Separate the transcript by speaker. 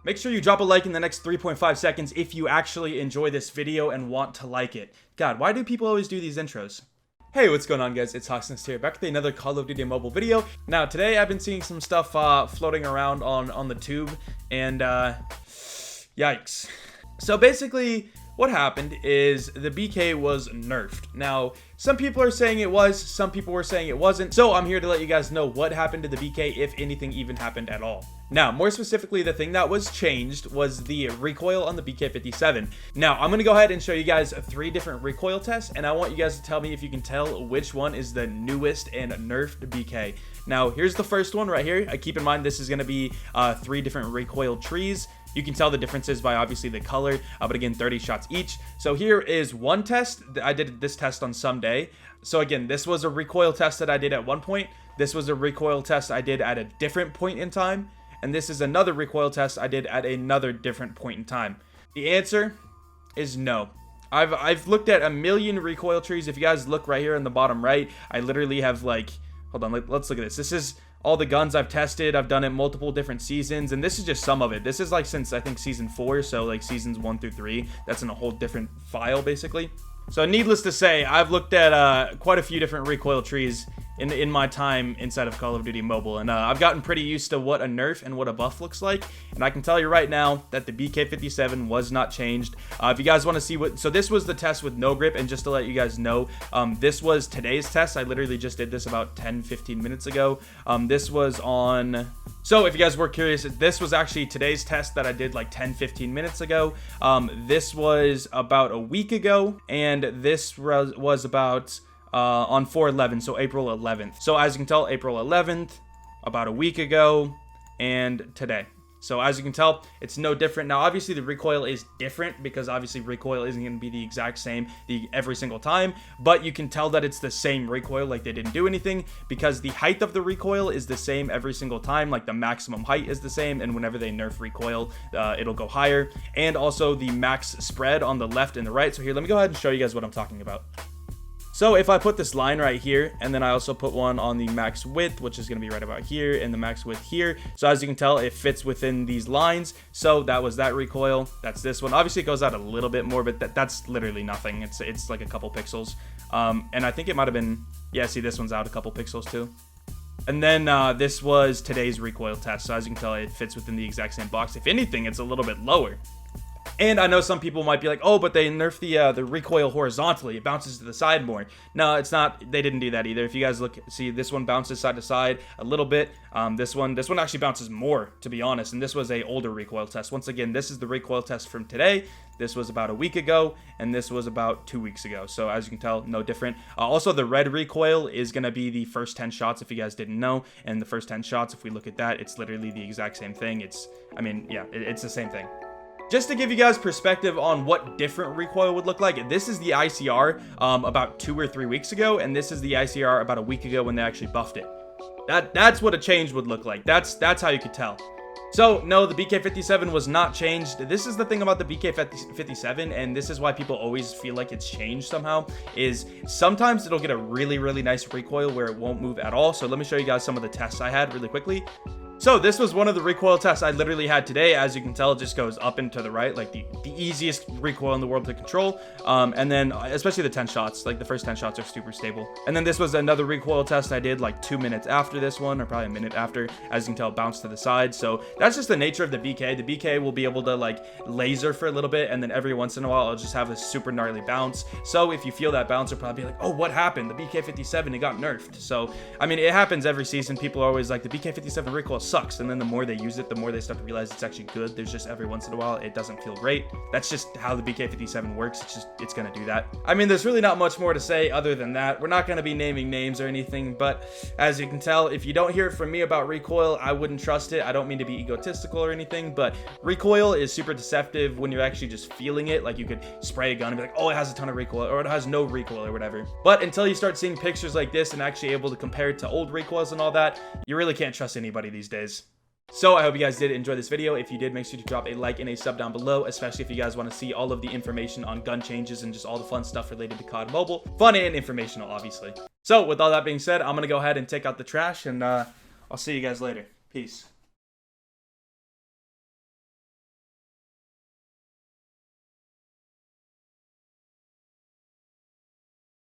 Speaker 1: Make sure you drop a like in the next 3.5 seconds if you actually enjoy this video and want to like it. God, why do people always do these intros? Hey, what's going on, guys? It's HawksNest here, back with another Call of Duty mobile video. Now, today I've been seeing some stuff floating around on the tube, and yikes. So basically, what happened is the BK was nerfed. Now, some people are saying it was, some people were saying it wasn't, so I'm here to let you guys know what happened to the BK, if anything even happened at all. Now, more specifically, the thing that was changed was the recoil on the BK57. Now, I'm going to go ahead and show you guys 3 different recoil tests, and I want you guys to tell me if you can tell which one is the newest and nerfed BK. Now, here's the first one right here. Keep in mind, this is going to be 3 different Recoil Trees. You can tell the differences by obviously the color, but again, 30 shots each. So here is one test. I did this test on some day. So again, this was a recoil test that I did at one point. This was a recoil test I did at a different point in time. And this is another recoil test I did at another different point in time. The answer is no. I've looked at a million recoil trees. If you guys look right here in the bottom right, I literally have like, hold on, let's look at this. This is all the guns I've tested. I've done it multiple different seasons, and this is just some of it. This is like since I think season 4, so like seasons 1 through 3. That's in a whole different file basically. So needless to say, I've looked at quite a few different recoil trees in my time inside of Call of Duty Mobile, and I've gotten pretty used to what a nerf and what a buff looks like, and I can tell you right now that the BK57 was not changed. If you guys want to see what, so this was the test with no grip, and just to let you guys know, this was today's test. I literally just did this about 10-15 minutes ago. This was on, so if you guys were curious, this was actually today's test that I did like 10-15 minutes ago. This was about a week ago, and this was about on 4/11, so April 11th. So as you can tell, April 11th, about a week ago, and today. So as you can tell, it's no different. Now, obviously, the recoil is different because obviously recoil isn't going to be the exact same every single time, but you can tell that it's the same recoil, like they didn't do anything, because the height of the recoil is the same every single time, like the maximum height is the same, and whenever they nerf recoil, it'll go higher, and also the max spread on the left and the right. So here, let me go ahead and show you guys what I'm talking about. So if I put this line right here, and then I also put one on the max width, which is going to be right about here, and the max width here. So as you can tell, it fits within these lines. So that was that recoil. That's this one. Obviously, it goes out a little bit more, but that's literally nothing. It's like a couple pixels. And I think it might have been, yeah, see, this one's out a couple pixels too. And then this was today's recoil test. So as you can tell, it fits within the exact same box. If anything, it's a little bit lower. And I know some people might be like, oh, but they nerfed the recoil horizontally. It bounces to the side more. No, it's not. They didn't do that either. If you guys look, see, this one bounces side to side a little bit. This one actually bounces more, to be honest. And this was a older recoil test. Once again, this is the recoil test from today. This was about a week ago, and this was about 2 weeks ago. So as you can tell, no different. Also, the red recoil is going to be the first 10 shots, if you guys didn't know. And the first 10 shots, if we look at that, it's literally the exact same thing. It's the same thing. Just to give you guys perspective on what different recoil would look like, this is the ICR about 2 or 3 weeks ago, and this is the ICR about a week ago when they actually buffed it. That's what a change would look like. That's how you could tell. So, no, the BK57 was not changed. This is the thing about the BK57, and this is why people always feel like it's changed somehow, is sometimes it'll get a really, really nice recoil where it won't move at all. So let me show you guys some of the tests I had really quickly. So this was one of the recoil tests I literally had today. As you can tell, it just goes up and to the right, like the easiest recoil in the world to control. And then especially the 10 shots, like the first 10 shots are super stable. And then this was another recoil test I did like 2 minutes after this one, or probably a minute after. As you can tell, it bounced to the side. So that's just the nature of the BK. The BK will be able to like laser for a little bit, and then every once in a while, it'll just have a super gnarly bounce. So if you feel that bounce, you'll probably be like, oh, what happened? The BK57, it got nerfed. So, I mean, it happens every season. People are always like, the BK57 recoil sucks, and then the more they use it, the more they start to realize it's actually good. There's just every once in a while it doesn't feel great. That's just how the BK57 works. It's gonna do that. I mean, there's really not much more to say other than that. We're not gonna be naming names or anything, but as you can tell, if you don't hear it from me about recoil, I wouldn't trust it. I don't mean to be egotistical or anything, but recoil is super deceptive when you're actually just feeling it. Like you could spray a gun and be like, oh, it has a ton of recoil, or it has no recoil or whatever. But until you start seeing pictures like this and actually able to compare it to old recoils and all that, you really can't trust anybody these days. So I hope you guys did enjoy this video. If you did, make sure to drop a like and a sub down below, especially if you guys want to see all of the information on gun changes and just all the fun stuff related to COD Mobile. Fun and informational, obviously. So with all that being said, I'm going to go ahead and take out the trash, and I'll see you guys later. Peace.